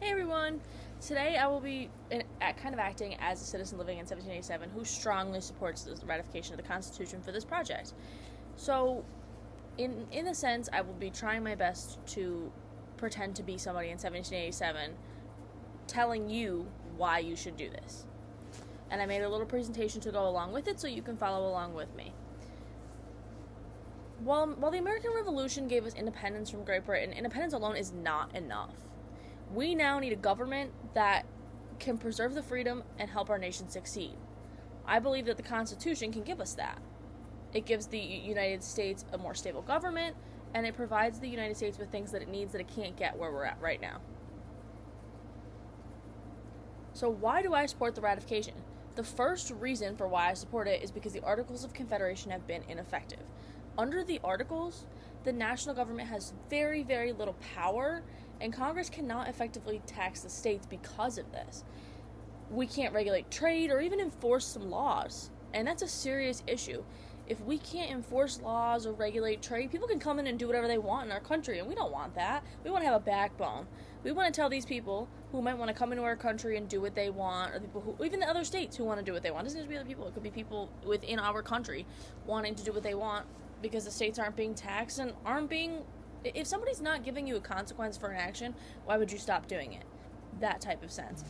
Hey everyone! Today I will be kind of acting as a citizen living in 1787 who strongly supports the ratification of the Constitution for this project. So, in a sense, I will be trying my best to pretend to be somebody in 1787 telling you why you should do this. And I made a little presentation to go along with it so you can follow along with me. While the American Revolution gave us independence from Great Britain, independence alone is not enough. We now need a government that can preserve the freedom and help our nation succeed. I believe that the Constitution can give us that. It gives the United States a more stable government, and it provides the United States with things that it needs that it can't get where we're at right now. So why do I support the ratification? The first reason for why I support it is because the Articles of Confederation have been ineffective. Under the Articles, the national government has very, very little power, and Congress cannot effectively tax the states because of this. We can't regulate trade or even enforce some laws, and that's a serious issue. If we can't enforce laws or regulate trade, people can come in and do whatever they want in our country, and we don't want that. We want to have a backbone. We want to tell these people who might want to come into our country and do what they want, or the people who, even the other states who want to do what they want. It doesn't have to be other people. It could be people within our country wanting to do what they want because the states aren't being taxed and aren't being... If somebody's not giving you a consequence for an action, why would you stop doing it? That type of sense.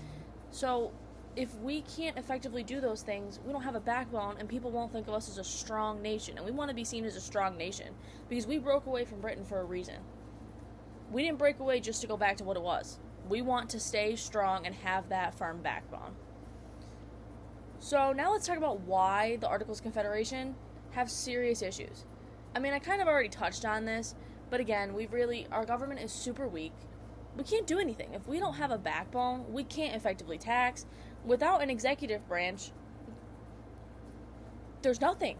So, if we can't effectively do those things, we don't have a backbone, and people won't think of us as a strong nation. And we want to be seen as a strong nation, because we broke away from Britain for a reason. We didn't break away just to go back to what it was. We want to stay strong and have that firm backbone. So, now let's talk about why the Articles of Confederation have serious issues. I mean, I kind of already touched on this, but again, our government is super weak. We can't do anything. If we don't have a backbone, we can't effectively tax. Without an executive branch, there's nothing.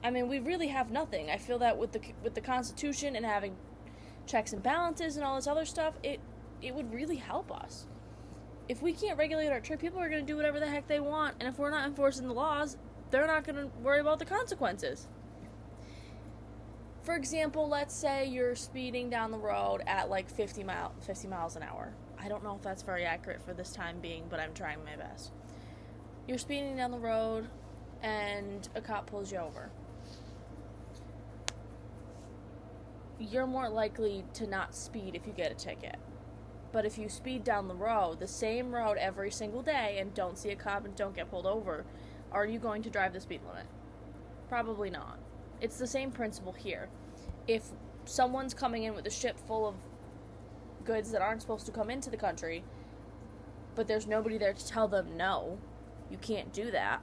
I mean, we really have nothing. I feel that with the Constitution and having checks and balances and all this other stuff, it would really help us. If we can't regulate our trade, people are going to do whatever the heck they want, and if we're not enforcing the laws, they're not going to worry about the consequences. For example, let's say you're speeding down the road at like 50 miles an hour. I don't know if that's very accurate for this time being, but I'm trying my best. You're speeding down the road, and a cop pulls you over. You're more likely to not speed if you get a ticket. But if you speed down the road, the same road every single day, and don't see a cop and don't get pulled over, are you going to drive the speed limit? Probably not. It's the same principle here. If someone's coming in with a ship full of goods that aren't supposed to come into the country, but there's nobody there to tell them no, you can't do that,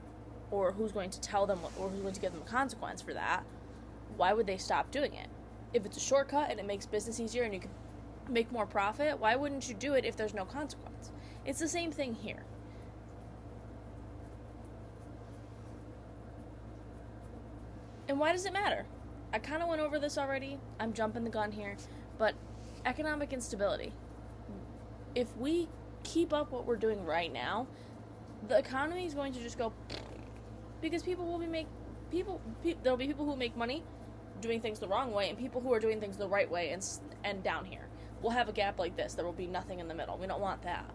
or who's going to tell them, or who's going to give them a consequence for that, why would they stop doing it? If it's a shortcut and it makes business easier and you can make more profit, why wouldn't you do it if there's no consequence? It's the same thing here. And why does it matter? I kind of went over this already. I'm jumping the gun here. But economic instability. If we keep up what we're doing right now, the economy is going to just go... Because there'll be people who make money doing things the wrong way, and people who are doing things the right way and down here. We'll have a gap like this. There will be nothing in the middle. We don't want that.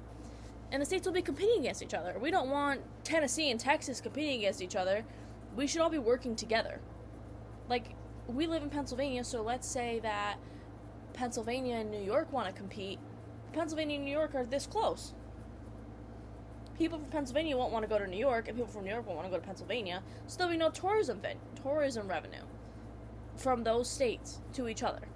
And the states will be competing against each other. We don't want Tennessee and Texas competing against each other. We should all be working together. Like, we live in Pennsylvania, so let's say that Pennsylvania and New York want to compete. Pennsylvania and New York are this close. People from Pennsylvania won't want to go to New York, and people from New York won't want to go to Pennsylvania, so there'll be no tourism revenue from those states to each other.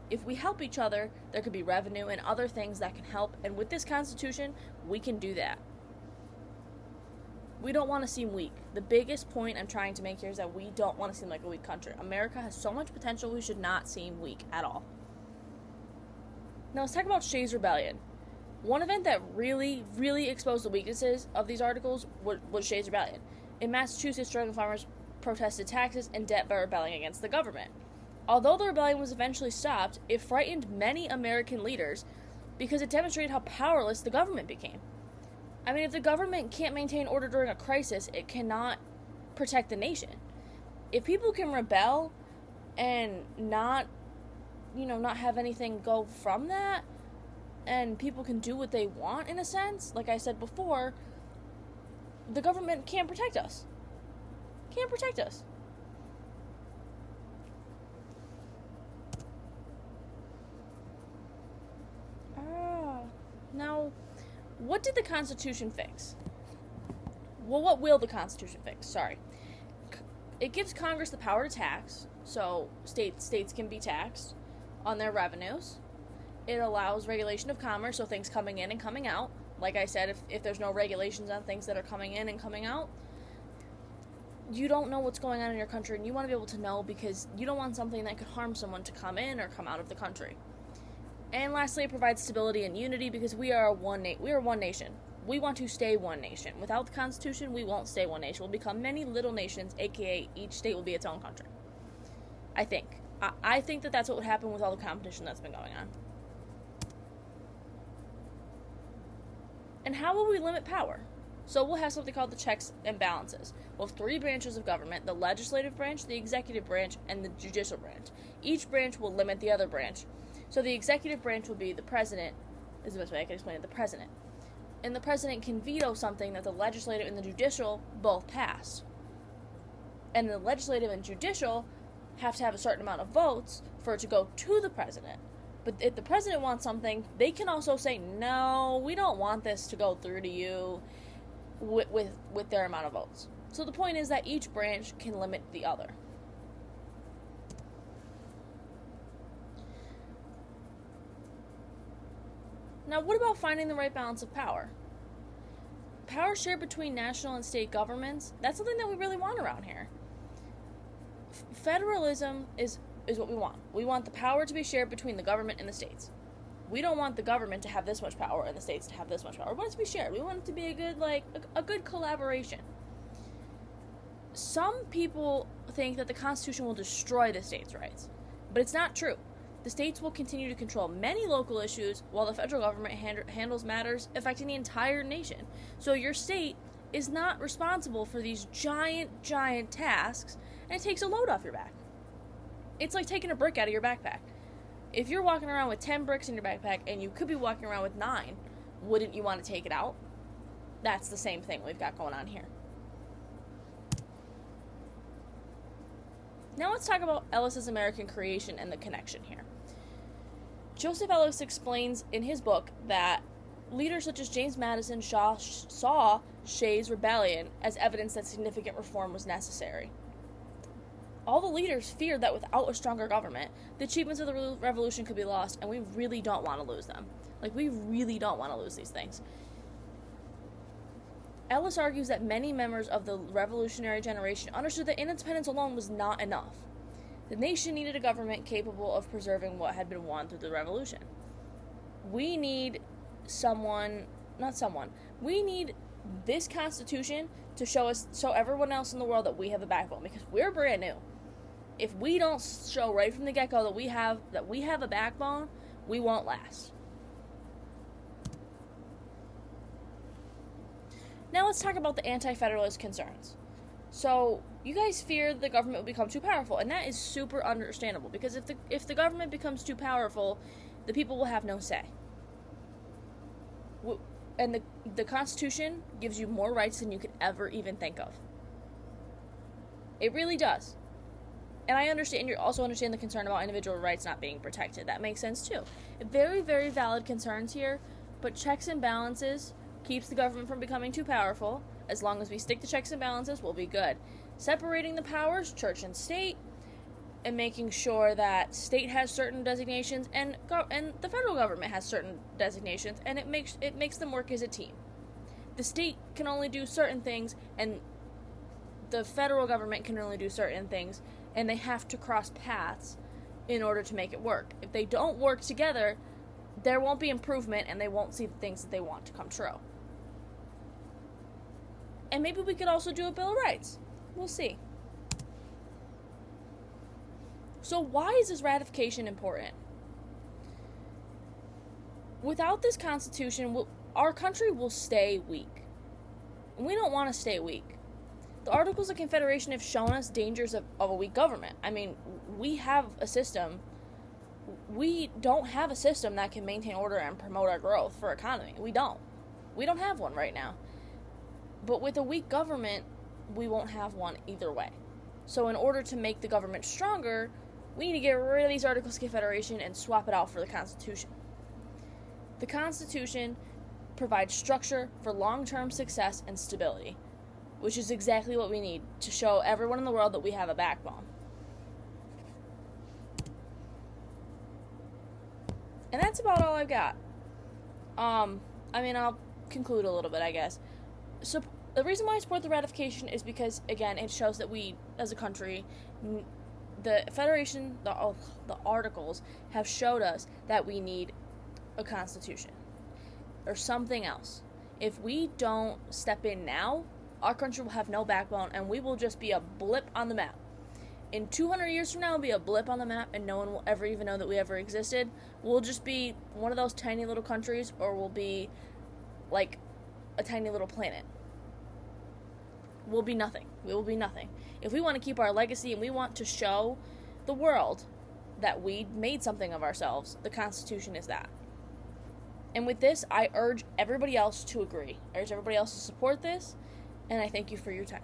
If we help each other, there could be revenue and other things that can help, and with this Constitution, we can do that. We don't want to seem weak. The biggest point I'm trying to make here is that we don't want to seem like a weak country. America has so much potential, we should not seem weak at all. Now let's talk about Shays' Rebellion. One event that really, really exposed the weaknesses of these articles was Shays' Rebellion. In Massachusetts, struggling farmers protested taxes and debt by rebelling against the government. Although the rebellion was eventually stopped, it frightened many American leaders because it demonstrated how powerless the government became. I mean, if the government can't maintain order during a crisis, it cannot protect the nation. If people can rebel and not have anything go from that, and people can do what they want in a sense, like I said before, the government can't protect us. Can't protect us. Now, what did the Constitution fix? Well, what will the Constitution fix? Sorry. It gives Congress the power to tax, so states can be taxed on their revenues. It allows regulation of commerce, so things coming in and coming out. Like I said, if there's no regulations on things that are coming in and coming out, you don't know what's going on in your country, and you want to be able to know because you don't want something that could harm someone to come in or come out of the country. And lastly, it provides stability and unity because we are one nation. We want to stay one nation. Without the Constitution, we won't stay one nation. We'll become many little nations, aka each state will be its own country. I think. I think that that's what would happen with all the competition that's been going on. And how will we limit power? So we'll have something called the checks and balances. We'll have 3 branches of government: the legislative branch, the executive branch, and the judicial branch. Each branch will limit the other branch. So the executive branch will be the president, is the best way I can explain it, the president. And the president can veto something that the legislative and the judicial both pass. And the legislative and judicial have to have a certain amount of votes for it to go to the president. But if the president wants something, they can also say, no, we don't want this to go through to you with their amount of votes. So the point is that each branch can limit the other. Now, what about finding the right balance of power? Power shared between national and state governments, that's something that we really want around here. Federalism is what we want. We want the power to be shared between the government and the states. We don't want the government to have this much power and the states to have this much power. We want it to be shared. We want it to be a good collaboration. Some people think that the Constitution will destroy the states' rights, but it's not true. The states will continue to control many local issues while the federal government handles matters affecting the entire nation. So your state is not responsible for these giant tasks, and it takes a load off your back. It's like taking a brick out of your backpack. If you're walking around with 10 bricks in your backpack and you could be walking around with 9, wouldn't you want to take it out? That's the same thing we've got going on here. Now let's talk about Ellis's American creation and the connection here. Joseph Ellis explains in his book that leaders such as James Madison saw Shays' rebellion as evidence that significant reform was necessary. All the leaders feared that without a stronger government, the achievements of the revolution could be lost, and we really don't want to lose them. We really don't want to lose these things. Ellis argues that many members of the revolutionary generation understood that independence alone was not enough. The nation needed a government capable of preserving what had been won through the revolution. We need we need this Constitution to show everyone else in the world that we have a backbone, because we're brand new. If we don't show right from the get-go that we have a backbone, we won't last. Now let's talk about the anti-federalist concerns. So, you guys fear the government will become too powerful, and that is super understandable, because if the government becomes too powerful, the people will have no say. And the Constitution gives you more rights than you could ever even think of. It really does. And you also understand the concern about individual rights not being protected. That makes sense too. Very, very valid concerns here, but checks and balances keeps the government from becoming too powerful. As long as we stick to checks and balances, we'll be good. Separating the powers, church and state, and making sure that state has certain designations and the federal government has certain designations, and it makes them work as a team. The state can only do certain things, and the federal government can only do certain things, and they have to cross paths in order to make it work. If they don't work together, there won't be improvement, and they won't see the things that they want to come true. And maybe we could also do a Bill of Rights. We'll see. So why is this ratification important? Without this Constitution, our country will stay weak. And we don't want to stay weak. The Articles of Confederation have shown us dangers of a weak government. I mean, we have a system we don't have a system that can maintain order and promote our growth for economy. We don't have one right now. But with a weak government, we won't have one either way. So in order to make the government stronger, we need to get rid of these Articles of Confederation and swap it out for the Constitution. The Constitution provides structure for long-term success and stability, which is exactly what we need to show everyone in the world that we have a backbone. And that's about all I've got. I'll conclude a little bit, I guess. So the reason why I support the ratification is because, again, it shows that we, as a country, the Federation, the Articles, have showed us that we need a constitution or something else. If we don't step in now, our country will have no backbone, and we will just be a blip on the map. In 200 years from now, we'll be a blip on the map, and no one will ever even know that we ever existed. We'll just be one of those tiny little countries, or we'll be like a tiny little planet. We'll be nothing. We will be nothing. If we want to keep our legacy and we want to show the world that we made something of ourselves, the Constitution is that. And with this, I urge everybody else to agree. I urge everybody else to support this, and I thank you for your time.